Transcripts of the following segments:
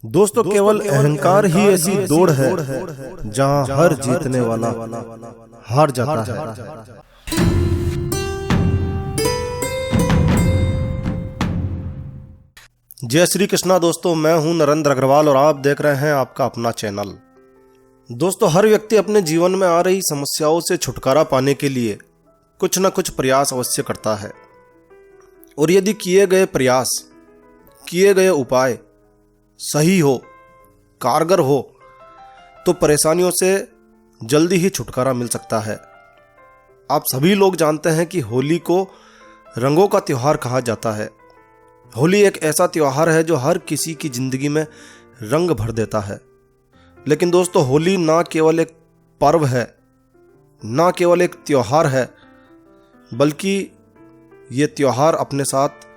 दोस्तों केवल अहंकार ही ऐसी दौड़ है जहां हर जीतने वाला हार जाता है। जय श्री कृष्णा दोस्तों, मैं हूं नरेंद्र अग्रवाल और आप देख रहे हैं आपका अपना चैनल। दोस्तों, हर व्यक्ति अपने जीवन में आ रही समस्याओं से छुटकारा पाने के लिए कुछ न कुछ प्रयास अवश्य करता है, और यदि किए गए प्रयास, किए गए उपाय सही हो, कारगर हो, तो परेशानियों से जल्दी ही छुटकारा मिल सकता है। आप सभी लोग जानते हैं कि होली को रंगों का त्यौहार कहा जाता है। होली एक ऐसा त्यौहार है जो हर किसी की जिंदगी में रंग भर देता है। लेकिन दोस्तों, होली ना केवल एक पर्व है, ना केवल एक त्यौहार है, बल्कि ये त्यौहार अपने साथ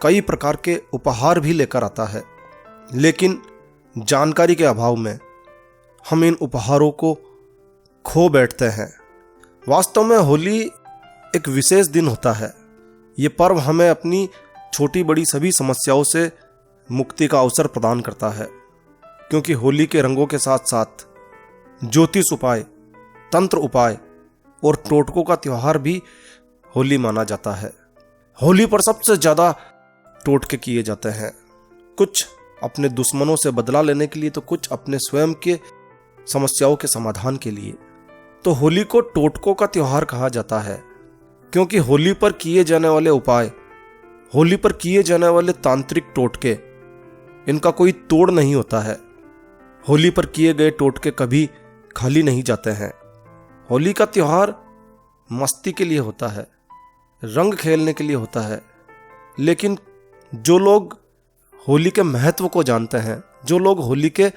कई प्रकार के उपहार भी लेकर आता है। लेकिन जानकारी के अभाव में हम इन उपहारों को खो बैठते हैं। वास्तव में होली एक विशेष दिन होता है। ये पर्व हमें अपनी छोटी बड़ी सभी समस्याओं से मुक्ति का अवसर प्रदान करता है, क्योंकि होली के रंगों के साथ साथ ज्योतिष उपाय, तंत्र उपाय और टोटकों का त्यौहार भी होली माना जाता है। होली पर सबसे ज़्यादा टोटके किए जाते हैं, कुछ अपने दुश्मनों से बदला लेने के लिए, तो कुछ अपने स्वयं के समस्याओं के समाधान के लिए। तो होली को टोटकों का त्यौहार कहा जाता है, क्योंकि होली पर किए जाने वाले उपाय, होली पर किए जाने वाले तांत्रिक टोटके, इनका कोई तोड़ नहीं होता है। होली पर किए गए टोटके कभी खाली नहीं जाते हैं। होली का त्यौहार मस्ती के लिए होता है, रंग खेलने के लिए होता है। लेकिन जो लोग होली के महत्व को जानते हैं, जो लोग होली के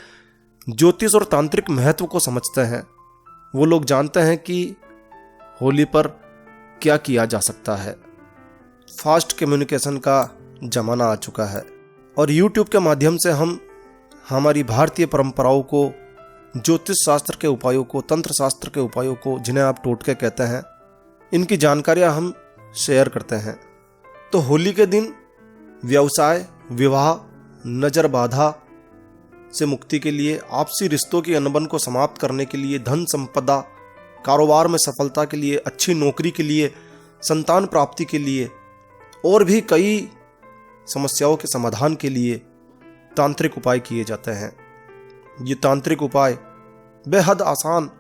ज्योतिष और तांत्रिक महत्व को समझते हैं, वो लोग जानते हैं कि होली पर क्या किया जा सकता है। फास्ट कम्युनिकेशन का ज़माना आ चुका है, और YouTube के माध्यम से हम हमारी भारतीय परंपराओं को, ज्योतिष शास्त्र के उपायों को, तंत्र शास्त्र के उपायों को, जिन्हें आप टोटके कहते हैं, इनकी जानकारियां हम शेयर करते हैं। तो होली के दिन व्यवसाय, विवाह, नज़र बाधा से मुक्ति के लिए, आपसी रिश्तों की अनबन को समाप्त करने के लिए, धन संपदा, कारोबार में सफलता के लिए, अच्छी नौकरी के लिए, संतान प्राप्ति के लिए और भी कई समस्याओं के समाधान के लिए तांत्रिक उपाय किए जाते हैं। ये तांत्रिक उपाय बेहद आसान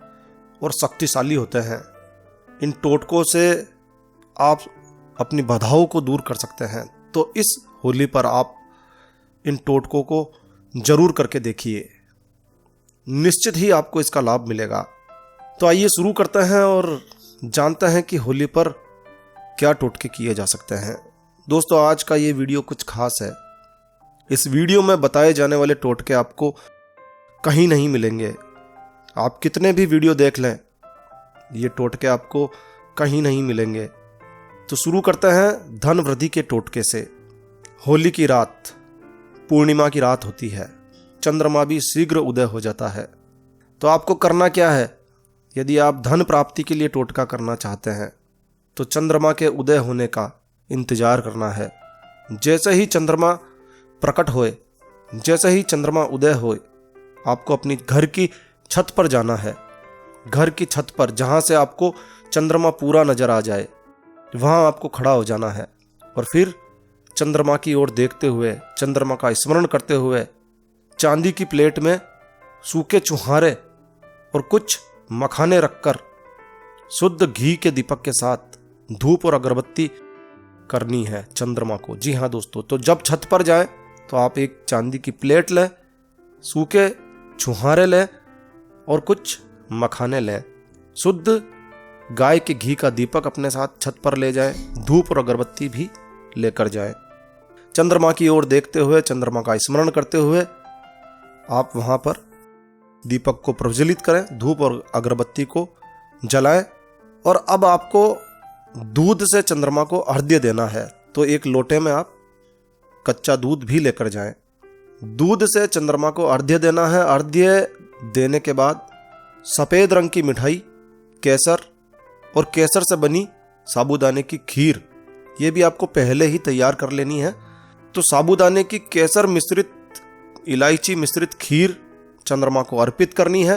और शक्तिशाली होते हैं। इन टोटकों से आप अपनी बाधाओं को दूर कर सकते हैं। तो इस होली पर आप इन टोटकों को जरूर करके देखिए, निश्चित ही आपको इसका लाभ मिलेगा। तो आइए शुरू करते हैं और जानते हैं कि होली पर क्या टोटके किए जा सकते हैं। दोस्तों, आज का ये वीडियो कुछ खास है। इस वीडियो में बताए जाने वाले टोटके आपको कहीं नहीं मिलेंगे। आप कितने भी वीडियो देख लें, ये टोटके आपको कहीं नहीं मिलेंगे। तो शुरू करते हैं धन वृद्धि के टोटके से। होली की रात पूर्णिमा की रात होती है, चंद्रमा भी शीघ्र उदय हो जाता है। तो आपको करना क्या है? यदि आप धन प्राप्ति के लिए टोटका करना चाहते हैं तो चंद्रमा के उदय होने का इंतजार करना है। जैसे ही चंद्रमा प्रकट होए, जैसे ही चंद्रमा उदय होए, आपको अपनी घर की छत पर जाना है। घर की छत पर, जहाँ से आपको चंद्रमा पूरा नजर आ जाए, वहाँ आपको खड़ा हो जाना है और फिर चंद्रमा की ओर देखते हुए, चंद्रमा का स्मरण करते हुए, चांदी की प्लेट में सूखे चुहारे और कुछ मखाने रखकर शुद्ध घी के दीपक के साथ धूप और अगरबत्ती करनी है चंद्रमा को। जी हाँ दोस्तों, तो जब छत पर जाएं तो आप एक चांदी की प्लेट लें, सूखे छुहारे लें और कुछ मखाने लें। शुद्ध गाय के घी का दीपक अपने साथ छत पर ले जाएं, धूप और अगरबत्ती भी लेकर जाएं। चंद्रमा की ओर देखते हुए, चंद्रमा का स्मरण करते हुए आप वहां पर दीपक को प्रज्वलित करें, धूप और अगरबत्ती को जलाएं। और अब आपको दूध से चंद्रमा को अर्घ्य देना है। तो एक लोटे में आप कच्चा दूध भी लेकर जाएं। दूध से चंद्रमा को अर्घ्य देना है। अर्घ्य देने के बाद सफ़ेद रंग की मिठाई, केसर और केसर से बनी साबूदाने की खीर, ये भी आपको पहले ही तैयार कर लेनी है। तो साबूदाने की केसर मिश्रित इलायची मिश्रित खीर चंद्रमा को अर्पित करनी है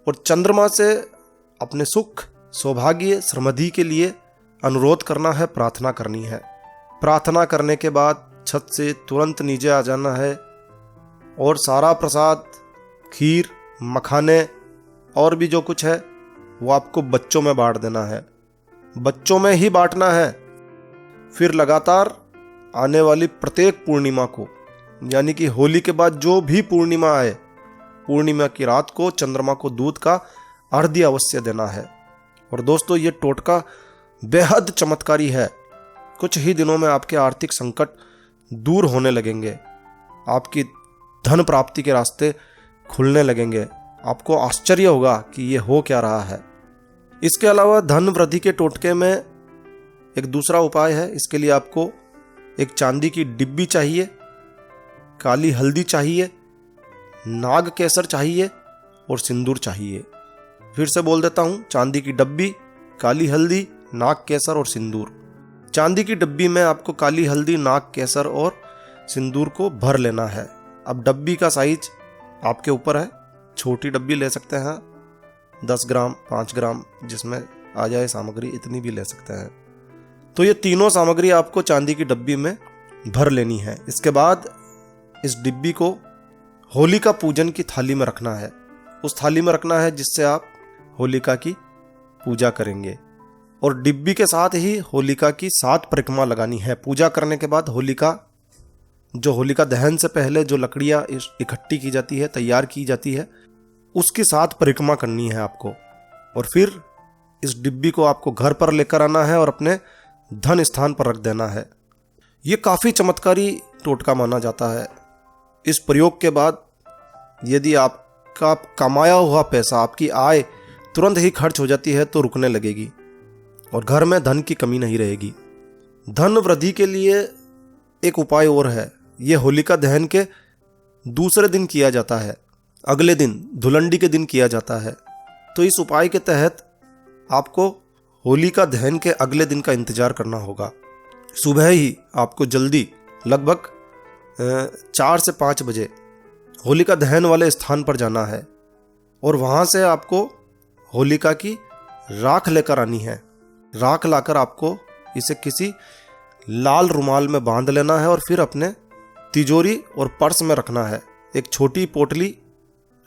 और चंद्रमा से अपने सुख, सौभाग्य, समृद्धि के लिए अनुरोध करना है, प्रार्थना करनी है। प्रार्थना करने के बाद छत से तुरंत नीचे आ जाना है और सारा प्रसाद, खीर, मखाने और भी जो कुछ है वो आपको बच्चों में बांट देना है। बच्चों में ही बांटना है। फिर लगातार आने वाली प्रत्येक पूर्णिमा को, यानी कि होली के बाद जो भी पूर्णिमा आए, पूर्णिमा की रात को चंद्रमा को दूध का अर्घ्य अवश्य देना है। और दोस्तों, ये टोटका बेहद चमत्कारी है। कुछ ही दिनों में आपके आर्थिक संकट दूर होने लगेंगे, आपकी धन प्राप्ति के रास्ते खुलने लगेंगे। आपको आश्चर्य होगा कि ये हो क्या रहा है। इसके अलावा धन वृद्धि के टोटके में एक दूसरा उपाय है। इसके लिए आपको एक चांदी की डिब्बी चाहिए, काली हल्दी चाहिए, नाग केसर चाहिए और सिंदूर चाहिए। फिर से बोल देता हूँ, चांदी की डब्बी, काली हल्दी, नाग केसर और सिंदूर। चांदी की डब्बी में आपको काली हल्दी, नाग केसर और सिंदूर को भर लेना है। अब डब्बी का साइज आपके ऊपर है। छोटी डब्बी ले सकते हैं, 10 ग्राम, 5 ग्राम, जिसमें आ जाए सामग्री, इतनी भी ले सकते हैं। तो ये तीनों सामग्री आपको चांदी की डब्बी में भर लेनी है। इसके बाद इस डिब्बी को होलिका पूजन की थाली में रखना है। उस थाली में रखना है जिससे आप होलिका की पूजा करेंगे। और डिब्बी के साथ ही होलिका की 7 परिक्रमा लगानी है। पूजा करने के बाद होलिका दहन से पहले जो लकड़ियाँ इकट्ठी की जाती है, तैयार की जाती है, उसकी 7 परिक्रमा करनी है आपको। और फिर इस डिब्बी को आपको घर पर लेकर आना है और अपने धन स्थान पर रख देना है। ये काफ़ी चमत्कारी टोटका माना जाता है। इस प्रयोग के बाद यदि आपका कमाया हुआ पैसा, आपकी आय तुरंत ही खर्च हो जाती है तो रुकने लगेगी और घर में धन की कमी नहीं रहेगी। धन वृद्धि के लिए एक उपाय और है। यह होलिका दहन के दूसरे दिन किया जाता है, अगले दिन धुलंडी के दिन किया जाता है। तो इस उपाय के तहत आपको होलिका दहन के अगले दिन का इंतजार करना होगा। सुबह ही आपको जल्दी लगभग 4 से 5 बजे होलिका दहन वाले स्थान पर जाना है और वहाँ से आपको होलिका की राख लेकर आनी है। राख लाकर आपको इसे किसी लाल रुमाल में बांध लेना है और फिर अपने तिजोरी और पर्स में रखना है। एक छोटी पोटली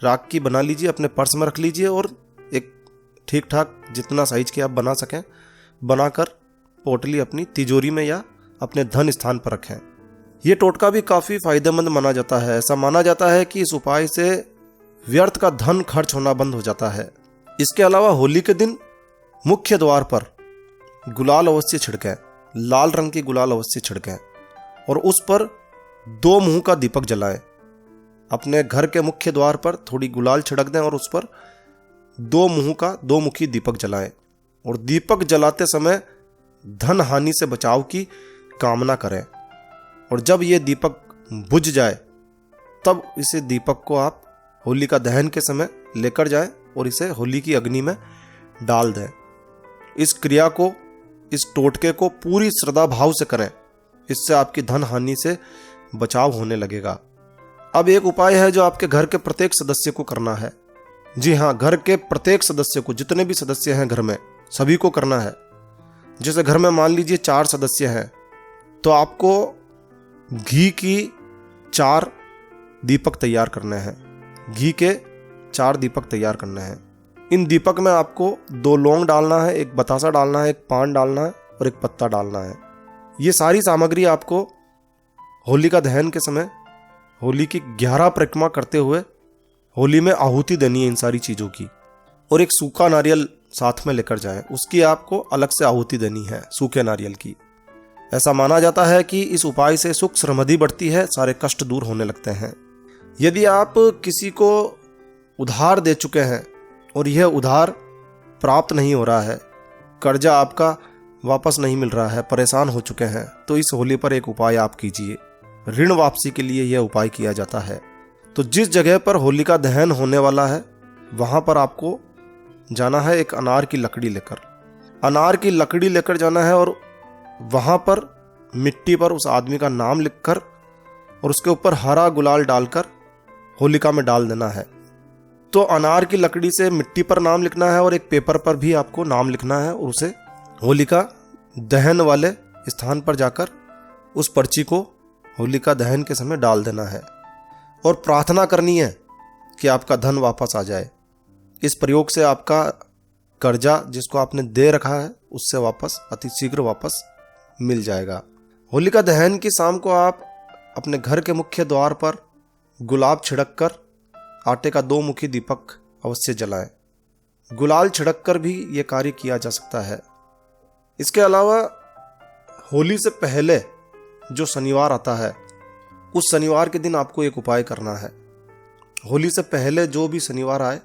राख की बना लीजिए, अपने पर्स में रख लीजिए और एक ठीक ठाक जितना साइज की आप बना सकें बनाकर पोटली अपनी तिजोरी में या अपने धन स्थान पर रखें। ये टोटका भी काफ़ी फायदेमंद माना जाता है। ऐसा माना जाता है कि इस उपाय से व्यर्थ का धन खर्च होना बंद हो जाता है। इसके अलावा होली के दिन मुख्य द्वार पर गुलाल अवश्य छिड़कें, लाल रंग की गुलाल अवश्य छिड़कें और उस पर 2 मुंह का दीपक जलाएं। अपने घर के मुख्य द्वार पर थोड़ी गुलाल छिड़क दें और उस पर 2 मुखी दीपक जलाएं और दीपक जलाते समय धन हानि से बचाव की कामना करें। और जब ये दीपक बुझ जाए तब इसे दीपक को आप होलिका दहन के समय लेकर जाएं और इसे होली की अग्नि में डाल दें। इस क्रिया को, इस टोटके को पूरी श्रद्धा भाव से करें। इससे आपकी धन हानि से बचाव होने लगेगा। अब एक उपाय है जो आपके घर के प्रत्येक सदस्य को करना है। जी हाँ, घर के प्रत्येक सदस्य को, जितने भी सदस्य हैं घर में, सभी को करना है। जैसे घर में मान लीजिए 4 सदस्य हैं तो आपको घी की 4 दीपक तैयार करने हैं। घी के 4 दीपक तैयार करने हैं। इन दीपक में आपको 2 लौंग डालना है, 1 बतासा डालना है, 1 पान डालना है और 1 पत्ता डालना है। ये सारी सामग्री आपको होलिका दहन के समय होली की 11 परिक्रमा करते हुए होली में आहुति देनी है इन सारी चीज़ों की। और एक सूखा नारियल साथ में लेकर जाएं, उसकी आपको अलग से आहुति देनी है, सूखे नारियल की। ऐसा माना जाता है कि इस उपाय से सुख समृद्धि बढ़ती है, सारे कष्ट दूर होने लगते हैं। यदि आप किसी को उधार दे चुके हैं और यह उधार प्राप्त नहीं हो रहा है, कर्जा आपका वापस नहीं मिल रहा है, परेशान हो चुके हैं, तो इस होली पर एक उपाय आप कीजिए। ऋण वापसी के लिए यह उपाय किया जाता है। तो जिस जगह पर होलिका दहन होने वाला है वहाँ पर आपको जाना है एक अनार की लकड़ी लेकर। अनार की लकड़ी लेकर जाना है और वहाँ पर मिट्टी पर उस आदमी का नाम लिखकर और उसके ऊपर हरा गुलाल डालकर होलिका में डाल देना है। तो अनार की लकड़ी से मिट्टी पर नाम लिखना है और एक पेपर पर भी आपको नाम लिखना है और उसे होलिका दहन वाले स्थान पर जाकर उस पर्ची को होलिका दहन के समय डाल देना है और प्रार्थना करनी है कि आपका धन वापस आ जाए। इस प्रयोग से आपका कर्जा जिसको आपने दे रखा है उससे वापस अति शीघ्र वापस मिल जाएगा। होलिका दहन की शाम को आप अपने घर के मुख्य द्वार पर गुलाब छिड़क कर आटे का 2 मुखी दीपक अवश्य जलाएं। गुलाल छिड़क कर भी ये कार्य किया जा सकता है। इसके अलावा होली से पहले जो शनिवार आता है उस शनिवार के दिन आपको एक उपाय करना है। होली से पहले जो भी शनिवार आए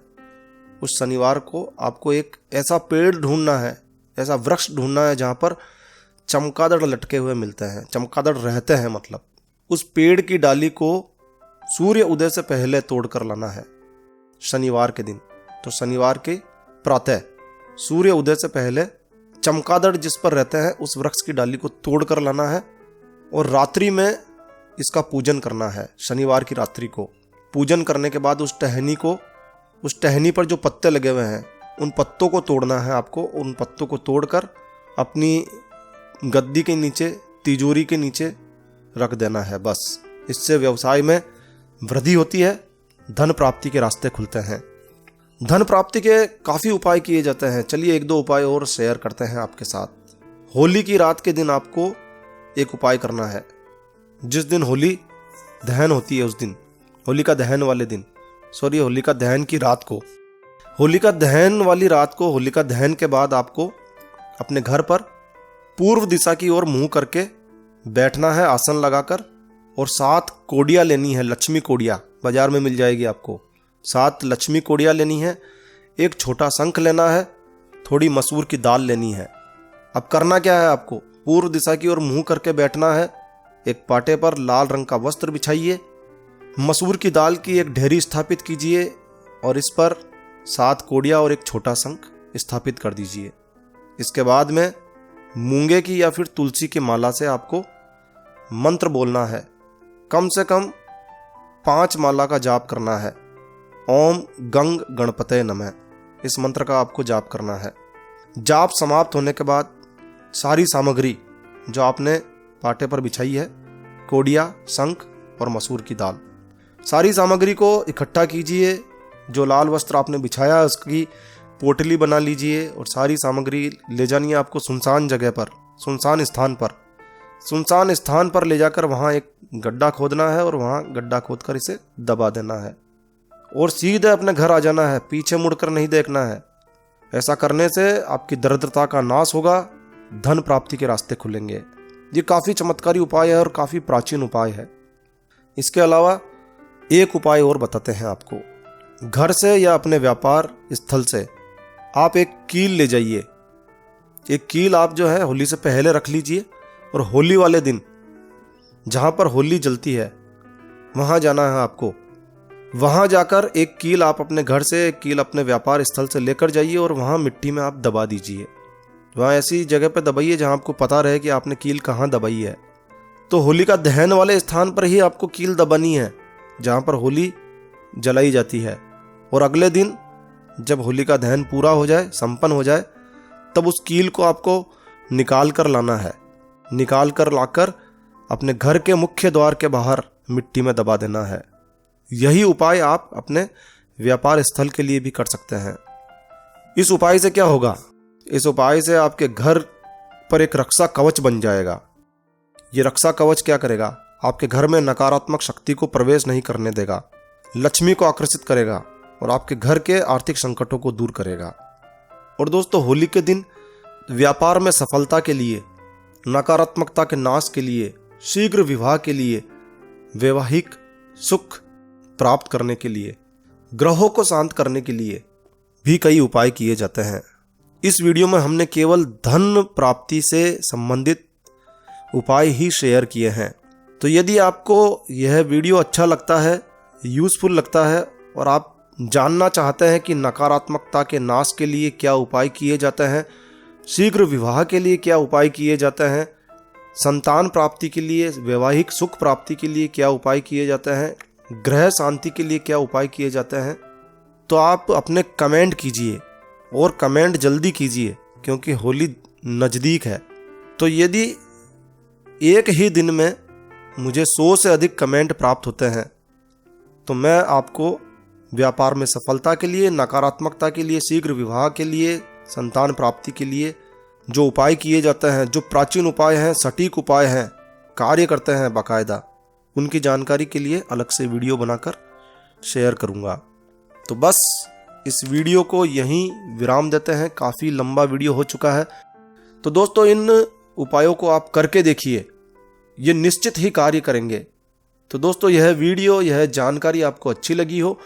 उस शनिवार को आपको एक ऐसा पेड़ ढूंढना है, ऐसा वृक्ष ढूंढना है जहाँ पर चमगादड़ लटके हुए मिलते हैं, चमगादड़ रहते हैं। मतलब उस पेड़ की डाली को सूर्य उदय से पहले तोड़ कर लाना है शनिवार के दिन। तो शनिवार के प्रातः सूर्य उदय से पहले चमगादड़ जिस पर रहते हैं उस वृक्ष की डाली को तोड़ कर लाना है और रात्रि में इसका पूजन करना है। शनिवार की रात्रि को पूजन करने के बाद उस टहनी पर जो पत्ते लगे हुए हैं उन पत्तों को तोड़ना है आपको। उन पत्तों को तोड़कर अपनी गद्दी के नीचे, तिजोरी के नीचे रख देना है। बस इससे व्यवसाय में वृद्धि होती है, धन प्राप्ति के रास्ते खुलते हैं। धन प्राप्ति के काफ़ी उपाय किए जाते हैं। चलिए 1-2 उपाय और शेयर करते हैं आपके साथ। होली की रात के दिन आपको एक उपाय करना है। जिस दिन होली दहन होती है उस दिन, होलिका दहन वाले दिन, होलिका दहन की रात को, होलिका दहन वाली रात को, होलिका दहन के बाद आपको अपने घर पर पूर्व दिशा की ओर मुंह करके बैठना है आसन लगाकर और 7 कोड़ियाँ लेनी है। लक्ष्मी कोड़ियाँ बाजार में मिल जाएगी आपको। 7 लक्ष्मी कोड़ियाँ लेनी है। एक छोटा शंख लेना है, थोड़ी मसूर की दाल लेनी है। अब करना क्या है आपको, पूर्व दिशा की ओर मुंह करके बैठना है। एक पाटे पर लाल रंग का वस्त्र बिछाइए, मसूर की दाल की एक ढेरी स्थापित कीजिए और इस पर 7 कोड़ियाँ और एक छोटा शंख स्थापित कर दीजिए। इसके बाद में मूंगे की या फिर तुलसी की माला से आपको मंत्र बोलना है। कम से कम 5 माला का जाप करना है। ओम गंग गणपते नमः, इस मंत्र का आपको जाप करना है। जाप समाप्त होने के बाद सारी सामग्री जो आपने पाटे पर बिछाई है, कोड़िया, शंख और मसूर की दाल, सारी सामग्री को इकट्ठा कीजिए। जो लाल वस्त्र आपने बिछाया है उसकी पोटली बना लीजिए और सारी सामग्री ले जानी है आपको सुनसान जगह पर, सुनसान स्थान पर ले जाकर वहाँ एक गड्ढा खोदना है और वहाँ गड्ढा खोदकर इसे दबा देना है और सीधे अपने घर आ जाना है। पीछे मुड़कर नहीं देखना है। ऐसा करने से आपकी दरिद्रता का नाश होगा, धन प्राप्ति के रास्ते खुलेंगे। ये काफ़ी चमत्कारी उपाय है और काफ़ी प्राचीन उपाय है। इसके अलावा एक उपाय और बताते हैं आपको। घर से या अपने व्यापार स्थल से आप एक कील ले जाइए। एक कील आप जो है होली से पहले रख लीजिए और होली वाले दिन जहाँ पर होली जलती है वहाँ जाना है आपको। वहाँ जाकर एक कील आप अपने घर से, एक कील अपने व्यापार स्थल से लेकर जाइए और वहाँ मिट्टी में आप दबा दीजिए। वहाँ ऐसी जगह पर दबाइए जहाँ आपको पता रहे कि आपने कील कहाँ दबाई है। तो होली का दहन वाले स्थान पर ही आपको कील दबानी है जहाँ पर होली जलाई जाती है। और अगले दिन जब होली का दहन पूरा हो जाए, संपन्न हो जाए, तब उस कील को आपको निकाल कर लाना है। निकाल कर लाकर अपने घर के मुख्य द्वार के बाहर मिट्टी में दबा देना है। यही उपाय आप अपने व्यापार स्थल के लिए भी कर सकते हैं। इस उपाय से क्या होगा, इस उपाय से आपके घर पर एक रक्षा कवच बन जाएगा। ये रक्षा कवच क्या करेगा, आपके घर में नकारात्मक शक्ति को प्रवेश नहीं करने देगा, लक्ष्मी को आकर्षित करेगा और आपके घर के आर्थिक संकटों को दूर करेगा। और दोस्तों, होली के दिन व्यापार में सफलता के लिए, नकारात्मकता के नाश के लिए, शीघ्र विवाह के लिए, वैवाहिक सुख प्राप्त करने के लिए, ग्रहों को शांत करने के लिए भी कई उपाय किए जाते हैं। इस वीडियो में हमने केवल धन प्राप्ति से संबंधित उपाय ही शेयर किए हैं। तो यदि आपको यह वीडियो अच्छा लगता है, यूज़फुल लगता है और आप जानना चाहते हैं कि नकारात्मकता के नाश के लिए क्या उपाय किए जाते हैं, शीघ्र विवाह के लिए क्या उपाय किए जाते हैं, संतान प्राप्ति के लिए, वैवाहिक सुख प्राप्ति के लिए क्या उपाय किए जाते हैं, ग्रह शांति के लिए क्या उपाय किए जाते हैं, तो आप अपने कमेंट कीजिए और कमेंट जल्दी कीजिए क्योंकि होली नज़दीक है। तो यदि एक ही दिन में मुझे 100 से अधिक कमेंट प्राप्त होते हैं तो मैं आपको व्यापार में सफलता के लिए, नकारात्मकता के लिए, शीघ्र विवाह के लिए, संतान प्राप्ति के लिए जो उपाय किए जाते हैं, जो प्राचीन उपाय हैं, सटीक उपाय हैं, कार्य करते हैं बाकायदा, उनकी जानकारी के लिए अलग से वीडियो बनाकर शेयर करूंगा। तो बस इस वीडियो को यहीं विराम देते हैं, काफ़ी लंबा वीडियो हो चुका है। तो दोस्तों इन उपायों को आप करके देखिए, ये निश्चित ही कार्य करेंगे। तो दोस्तों यह वीडियो, यह जानकारी आपको अच्छी लगी हो,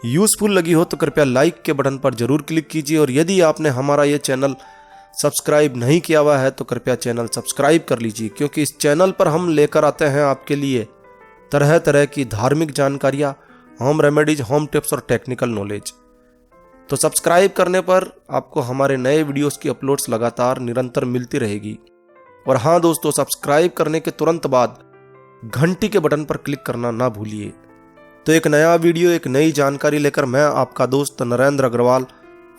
यूज़फुल लगी हो तो कृपया लाइक के बटन पर जरूर क्लिक कीजिए और यदि आपने हमारा ये चैनल सब्सक्राइब नहीं किया हुआ है तो कृपया चैनल सब्सक्राइब कर लीजिए, क्योंकि इस चैनल पर हम लेकर आते हैं आपके लिए तरह तरह की धार्मिक जानकारियाँ, होम रेमेडीज, होम टिप्स और टेक्निकल नॉलेज। तो सब्सक्राइब करने पर आपको हमारे नए वीडियोस की अपलोड्स लगातार निरंतर मिलती रहेगी। और हाँ दोस्तों, सब्सक्राइब करने के तुरंत बाद घंटी के बटन पर क्लिक करना ना भूलिए। तो एक नया वीडियो, एक नई जानकारी लेकर मैं आपका दोस्त नरेंद्र अग्रवाल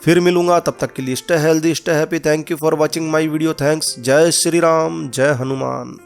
फिर मिलूंगा। तब तक के लिए stay healthy, stay happy. Thank you for watching my video. Thanks. जय श्री राम, जय हनुमान।